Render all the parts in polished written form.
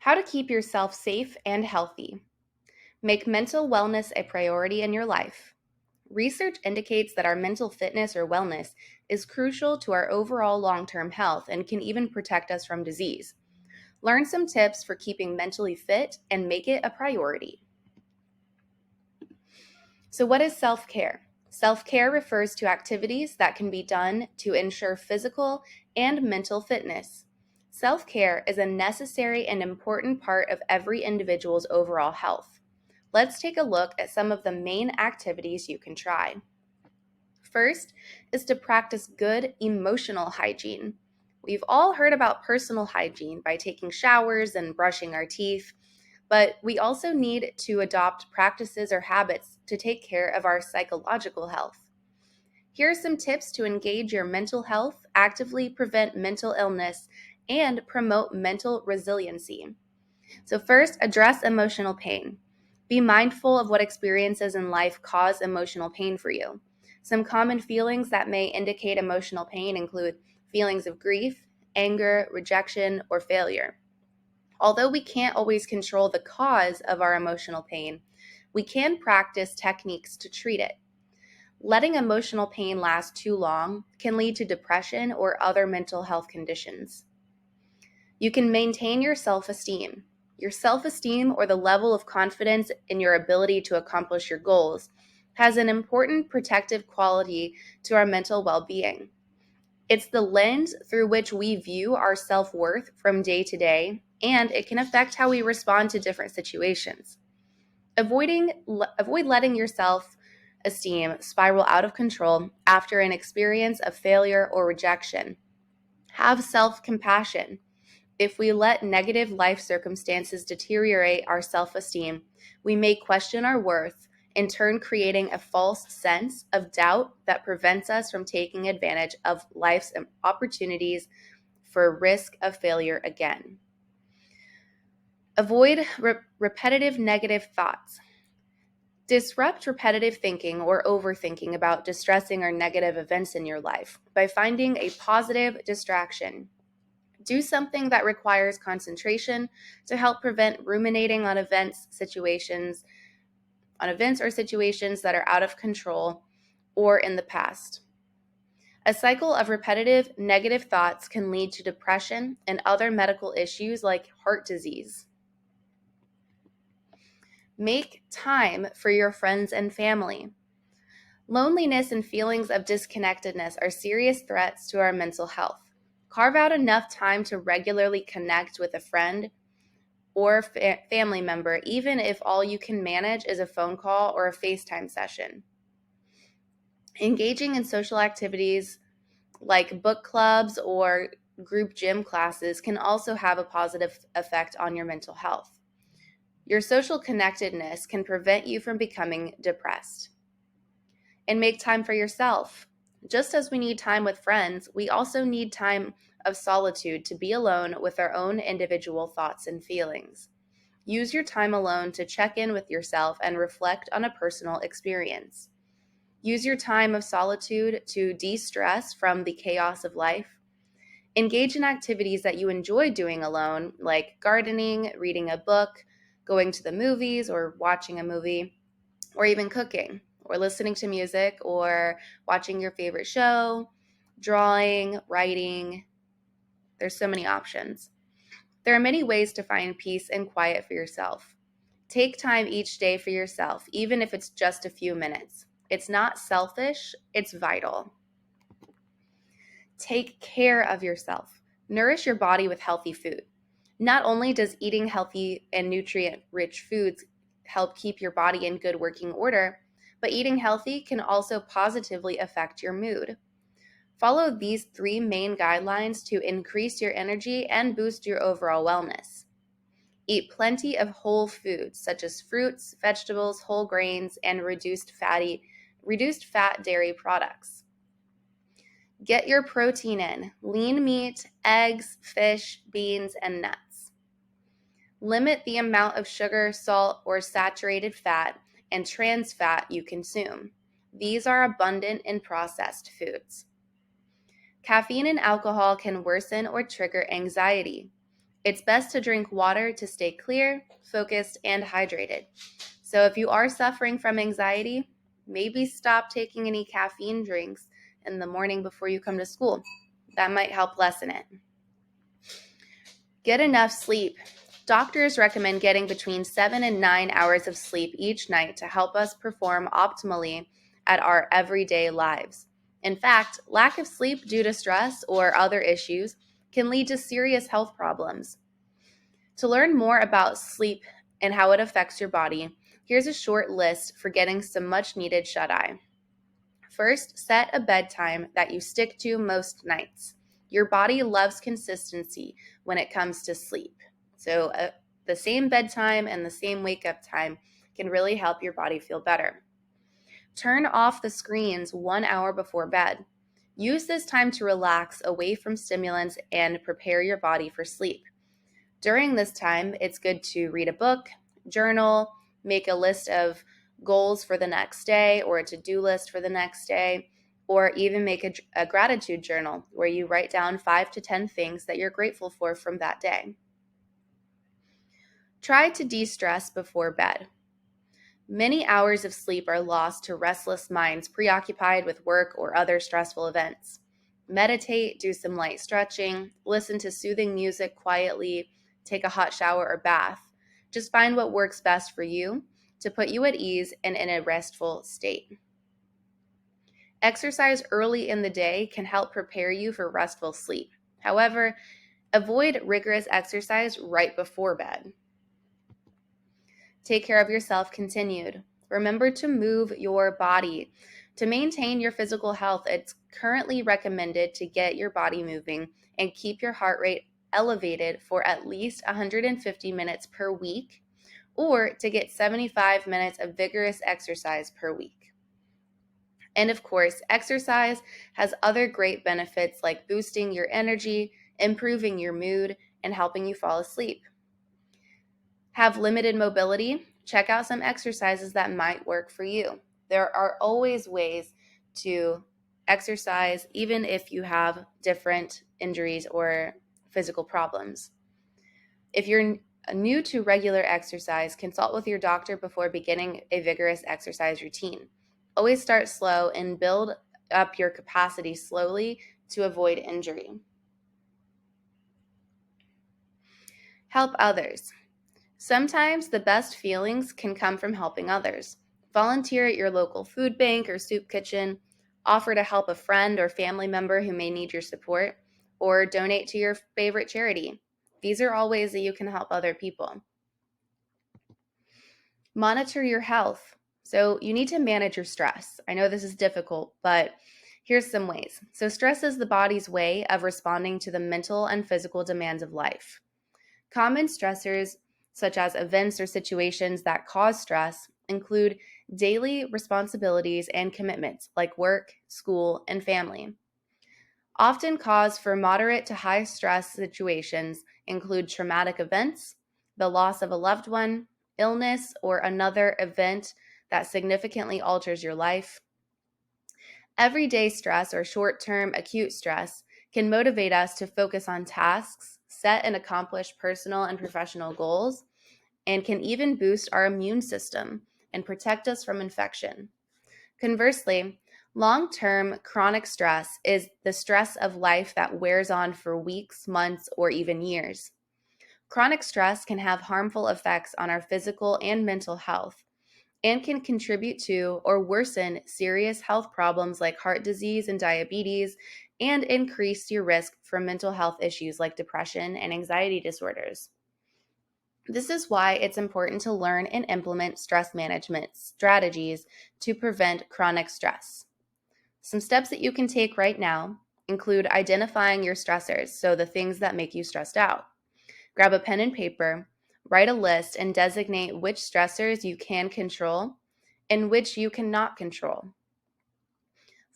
How to keep yourself safe and healthy. Make mental wellness a priority in your life. Research indicates that our mental fitness or wellness is crucial to our overall long term health and can even protect us from disease. Learn some tips for keeping mentally fit and make it a priority. So, what is self care? Self care refers to activities that can be done to ensure physical and mental fitness. Self care is a necessary and important part of every individual's overall health. Let's take a look at some of the main activities you can try. First is to practice good emotional hygiene. We've all heard about personal hygiene by taking showers and brushing our teeth, but we also need to adopt practices or habits to take care of our psychological health. Here are some tips to engage your mental health, actively prevent mental illness, and promote mental resiliency. So, first, address emotional pain. Be mindful of what experiences in life cause emotional pain for you. Some common feelings that may indicate emotional pain include feelings of grief, anger, rejection, or failure. Although we can't always control the cause of our emotional pain, we can practice techniques to treat it. Letting emotional pain last too long can lead to depression or other mental health conditions. You can maintain your self-esteem. Your self-esteem, or the level of confidence in your ability to accomplish your goals, has an important protective quality to our mental well-being. It's the lens through which we view our self-worth from day to day, and it can affect how we respond to different situations. Avoid letting your self-esteem spiral out of control after an experience of failure or rejection. Have self-compassion. If we let negative life circumstances deteriorate our self-esteem, we may question our worth, in turn creating a false sense of doubt that prevents us from taking advantage of life's opportunities for risk of failure again. Avoid repetitive negative thoughts. Disrupt repetitive thinking or overthinking about distressing or negative events in your life by finding a positive distraction. Do something that requires concentration to help prevent ruminating on events or situations that are out of control or in the past. A cycle of repetitive negative thoughts can lead to depression and other medical issues like heart disease. Make time for your friends and family. Loneliness and feelings of disconnectedness are serious threats to our mental health. Carve out enough time to regularly connect with a friend or family member, even if all you can manage is a phone call or a FaceTime session. Engaging in social activities like book clubs or group gym classes can also have a positive effect on your mental health. Your social connectedness can prevent you from becoming depressed. And make time for yourself. Just as we need time with friends, we also need time of solitude to be alone with our own individual thoughts and feelings. Use your time alone to check in with yourself and reflect on a personal experience. Use your time of solitude to de-stress from the chaos of life. Engage in activities that you enjoy doing alone, like gardening, reading a book, going to the movies or watching a movie, or even cooking, or listening to music, or watching your favorite show, drawing, writing. There's so many options. There are many ways to find peace and quiet for yourself. Take time each day for yourself, even if it's just a few minutes. It's not selfish, it's vital. Take care of yourself. Nourish your body with healthy food. Not only does eating healthy and nutrient-rich foods help keep your body in good working order, but eating healthy can also positively affect your mood. Follow these 3 main guidelines to increase your energy and boost your overall wellness. Eat plenty of whole foods such as fruits, vegetables, whole grains, and reduced fat dairy products. Get your protein in: lean meat, eggs, fish, beans, and nuts. Limit the amount of sugar, salt, or saturated fat and trans fat you consume. These are abundant in processed foods. Caffeine and alcohol can worsen or trigger anxiety. It's best to drink water to stay clear, focused, and hydrated. So if you are suffering from anxiety, maybe stop taking any caffeine drinks in the morning before you come to school. That might help lessen it. Get enough sleep. Doctors recommend getting between 7 and 9 hours of sleep each night to help us perform optimally at our everyday lives. In fact, lack of sleep due to stress or other issues can lead to serious health problems. To learn more about sleep and how it affects your body, here's a short list for getting some much needed shut eye. First, set a bedtime that you stick to most nights. Your body loves consistency when it comes to sleep. So, the same bedtime and the same wake up time can really help your body feel better. Turn off the screens 1 hour before bed. Use this time to relax away from stimulants and prepare your body for sleep. During this time, it's good to read a book, journal, make a list of goals for the next day or a to-do list for the next day, or even make a gratitude journal where you write down 5 to 10 things that you're grateful for from that day. Try to de-stress before bed. Many hours of sleep are lost to restless minds preoccupied with work or other stressful events. Meditate, do some light stretching, listen to soothing music quietly, take a hot shower or bath. Just find what works best for you to put you at ease and in a restful state. Exercise early in the day can help prepare you for restful sleep. However, avoid rigorous exercise right before bed. Take care of yourself continued. Remember to move your body. To maintain your physical health, it's currently recommended to get your body moving and keep your heart rate elevated for at least 150 minutes per week, or to get 75 minutes of vigorous exercise per week. And of course, exercise has other great benefits like boosting your energy, improving your mood, and helping you fall asleep. Have limited mobility? Check out some exercises that might work for you. There are always ways to exercise, even if you have different injuries or physical problems. If you're new to regular exercise, consult with your doctor before beginning a vigorous exercise routine. Always start slow and build up your capacity slowly to avoid injury. Help others. Sometimes the best feelings can come from helping others. Volunteer at your local food bank or soup kitchen, offer to help a friend or family member who may need your support, or donate to your favorite charity. These are all ways that you can help other people. Monitor your health. So you need to manage your stress. I know this is difficult, but here's some ways. So stress is the body's way of responding to the mental and physical demands of life. Common stressors, such as events or situations that cause stress, include daily responsibilities and commitments like work, school, and family. Often cause for moderate to high stress situations include traumatic events, the loss of a loved one, illness, or another event that significantly alters your life. Everyday stress or short-term acute stress can motivate us to focus on tasks, set and accomplish personal and professional goals, and can even boost our immune system and protect us from infection. Conversely, long-term chronic stress is the stress of life that wears on for weeks, months, or even years. Chronic stress can have harmful effects on our physical and mental health and can contribute to or worsen serious health problems like heart disease and diabetes, and increase your risk for mental health issues like depression and anxiety disorders. This is why it's important to learn and implement stress management strategies to prevent chronic stress. Some steps that you can take right now include identifying your stressors, so the things that make you stressed out. Grab a pen and paper, write a list, and designate which stressors you can control and which you cannot control.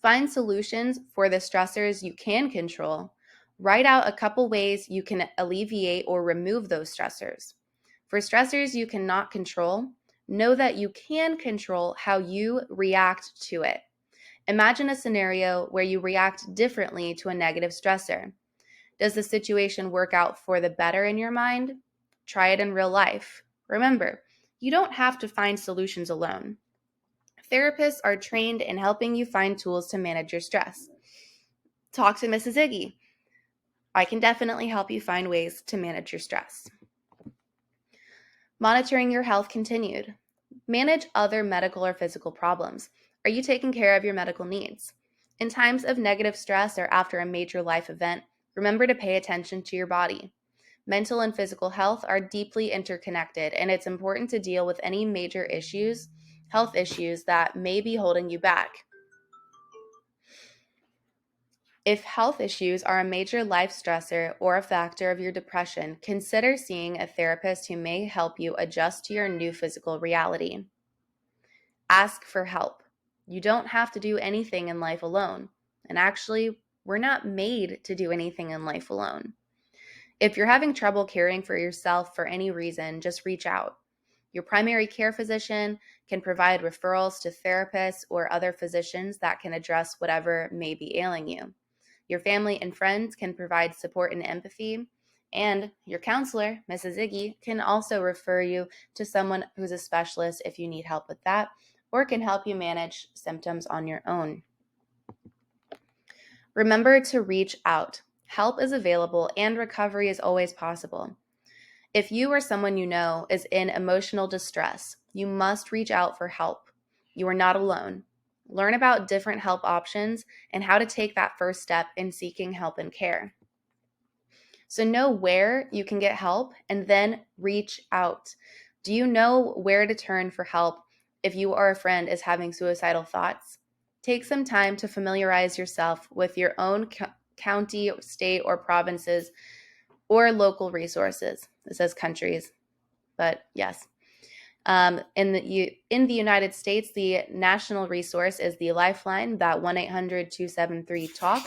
Find solutions for the stressors you can control. Write out a couple ways you can alleviate or remove those stressors. For stressors you cannot control, know that you can control how you react to it. Imagine a scenario where you react differently to a negative stressor. Does the situation work out for the better in your mind? Try it in real life. Remember, you don't have to find solutions alone. Therapists are trained in helping you find tools to manage your stress. Talk to Mrs. Iggy. I can definitely help you find ways to manage your stress. Monitoring your health continued. Manage other medical or physical problems. Are you taking care of your medical needs? In times of negative stress or after a major life event, remember to pay attention to your body. Mental and physical health are deeply interconnected, and it's important to deal with any major issues, health issues that may be holding you back. If health issues are a major life stressor or a factor of your depression, consider seeing a therapist who may help you adjust to your new physical reality. Ask for help. You don't have to do anything in life alone. And actually, we're not made to do anything in life alone. If you're having trouble caring for yourself for any reason, just reach out. Your primary care physician can provide referrals to therapists or other physicians that can address whatever may be ailing you. Your family and friends can provide support and empathy. And your counselor, Mrs. Iggy, can also refer you to someone who's a specialist if you need help with that, or can help you manage symptoms on your own. Remember to reach out. Help is available and recovery is always possible. If you or someone you know is in emotional distress, you must reach out for help. You are not alone. Learn about different help options and how to take that first step in seeking help and care. So know where you can get help and then reach out. Do you know where to turn for help if you or a friend is having suicidal thoughts? Take some time to familiarize yourself with your own county, state, or provinces or local resources. It says countries, but yes. In the United States, the national resource is the Lifeline, that 1-800-273-TALK,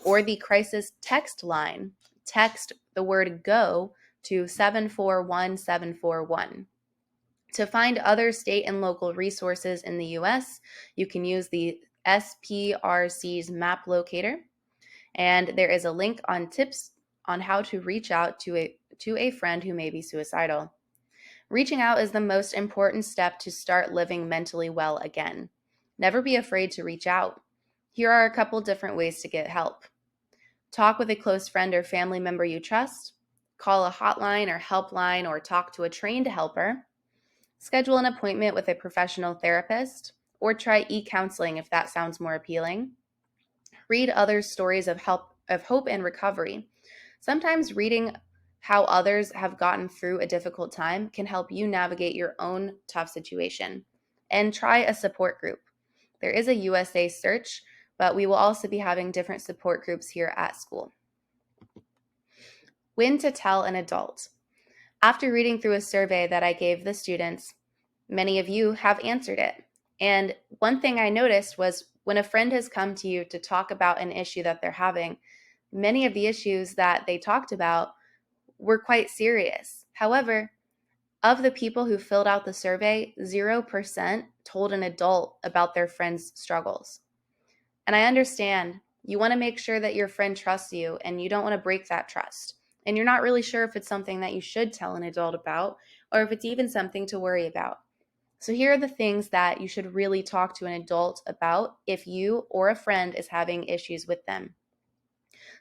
or the crisis text line. Text the word GO to 741-741. To find other state and local resources in the U.S., you can use the SPRC's map locator, and there is a link on tips on how to reach out to a friend who may be suicidal. Reaching out is the most important step to start living mentally well again. Never be afraid to reach out. Here are a couple different ways to get help. Talk with a close friend or family member you trust. Call a hotline or helpline or talk to a trained helper. Schedule an appointment with a professional therapist, or try e-counseling if that sounds more appealing. Read other stories of hope and recovery. Sometimes reading how others have gotten through a difficult time can help you navigate your own tough situation. And try a support group. There is a USA search, but we will also be having different support groups here at school. When to tell an adult. After reading through a survey that I gave the students, many of you have answered it. And one thing I noticed was when a friend has come to you to talk about an issue that they're having, many of the issues that they talked about were quite serious. However, of the people who filled out the survey, 0% told an adult about their friend's struggles. And I understand you want to make sure that your friend trusts you and you don't want to break that trust. And you're not really sure if it's something that you should tell an adult about or if it's even something to worry about. So here are the things that you should really talk to an adult about if you or a friend is having issues with them.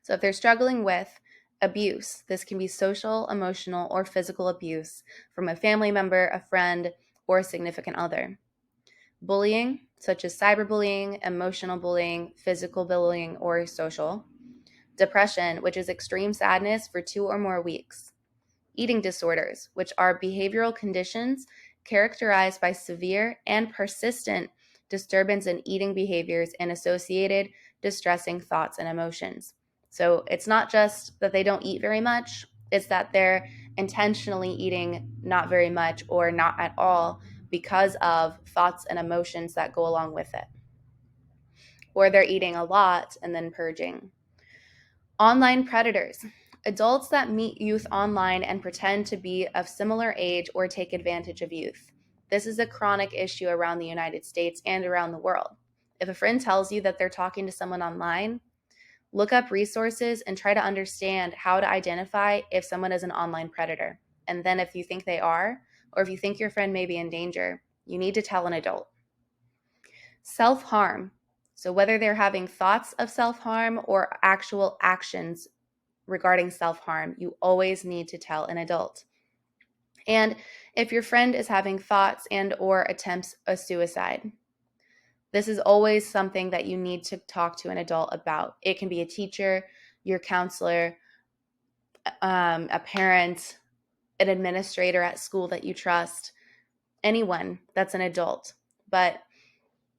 So if they're struggling with abuse, this can be social, emotional, or physical abuse from a family member, a friend, or a significant other. Bullying, such as cyberbullying, emotional bullying, physical bullying, or social. Depression, which is extreme sadness for 2 or more weeks. Eating disorders, which are behavioral conditions characterized by severe and persistent disturbance in eating behaviors and associated distressing thoughts and emotions. So it's not just that they don't eat very much, it's that they're intentionally eating not very much or not at all because of thoughts and emotions that go along with it. Or they're eating a lot and then purging. Online predators. Adults that meet youth online and pretend to be of similar age or take advantage of youth. This is a chronic issue around the United States and around the world. If a friend tells you that they're talking to someone online, Look up resources and try to understand how to identify if someone is an online predator. And then if you think they are, or if you think your friend may be in danger, you need to tell an adult. Self-harm. So whether they're having thoughts of self-harm or actual actions regarding self-harm, you always need to tell an adult. And if your friend is having thoughts and or attempts of suicide, this is always something that you need to talk to an adult about. It can be a teacher, your counselor, a parent, an administrator at school that you trust, anyone that's an adult. But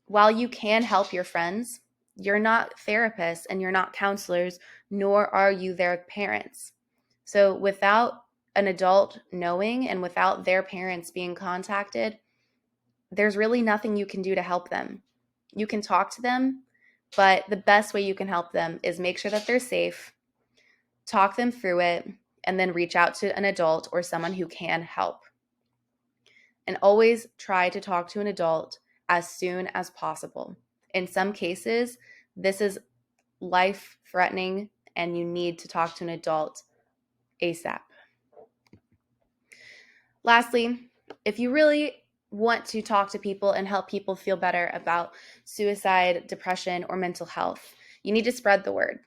while you can help your friends, you're not therapists and you're not counselors, nor are you their parents. So without an adult knowing and without their parents being contacted, there's really nothing you can do to help them. You can talk to them, but the best way you can help them is make sure that they're safe, talk them through it, and then reach out to an adult or someone who can help. And always try to talk to an adult as soon as possible. In some cases, this is life-threatening and you need to talk to an adult ASAP. Lastly, if you really want to talk to people and help people feel better about suicide, depression, or mental health, you need to spread the word.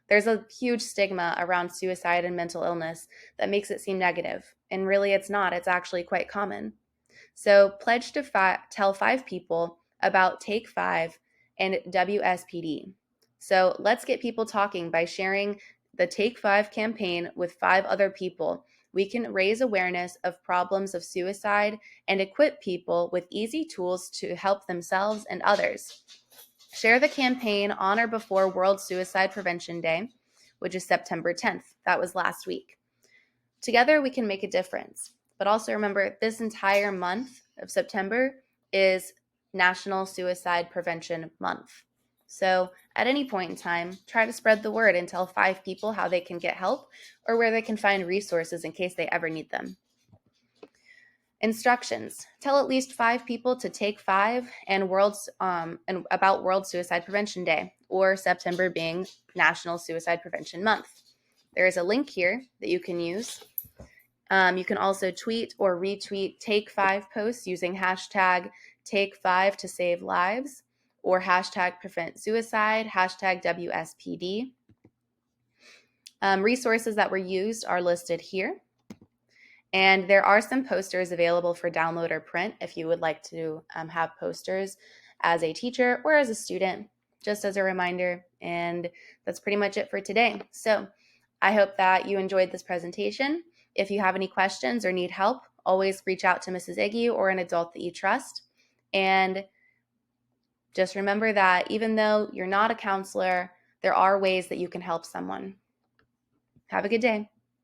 There's a huge stigma around suicide and mental illness that makes it seem negative, and really it's not. It's actually quite common. So pledge to tell 5 people about Take 5 and WSPD. So let's get people talking by sharing the Take 5 campaign with 5 other people. We can raise awareness of problems of suicide and equip people with easy tools to help themselves and others. Share the campaign on or before World Suicide Prevention Day, which is September 10th. That was last week. Together, we can make a difference. But also remember, this entire month of September is National Suicide Prevention Month. So at any point in time, try to spread the word and tell 5 people how they can get help or where they can find resources in case they ever need them. Instructions. Tell at least 5 people to Take 5 and about World Suicide Prevention Day, or September being National Suicide Prevention Month. There is a link here that you can use. You can also tweet or retweet Take 5 posts using hashtag Take 5 to save lives or hashtag prevent suicide, hashtag WSPD. Resources that were used are listed here. And there are some posters available for download or print if you would like to have posters as a teacher or as a student, just as a reminder. And that's pretty much it for today. So I hope that you enjoyed this presentation. If you have any questions or need help, always reach out to Mrs. Iggy or an adult that you trust. And just remember that even though you're not a counselor, there are ways that you can help someone. Have a good day.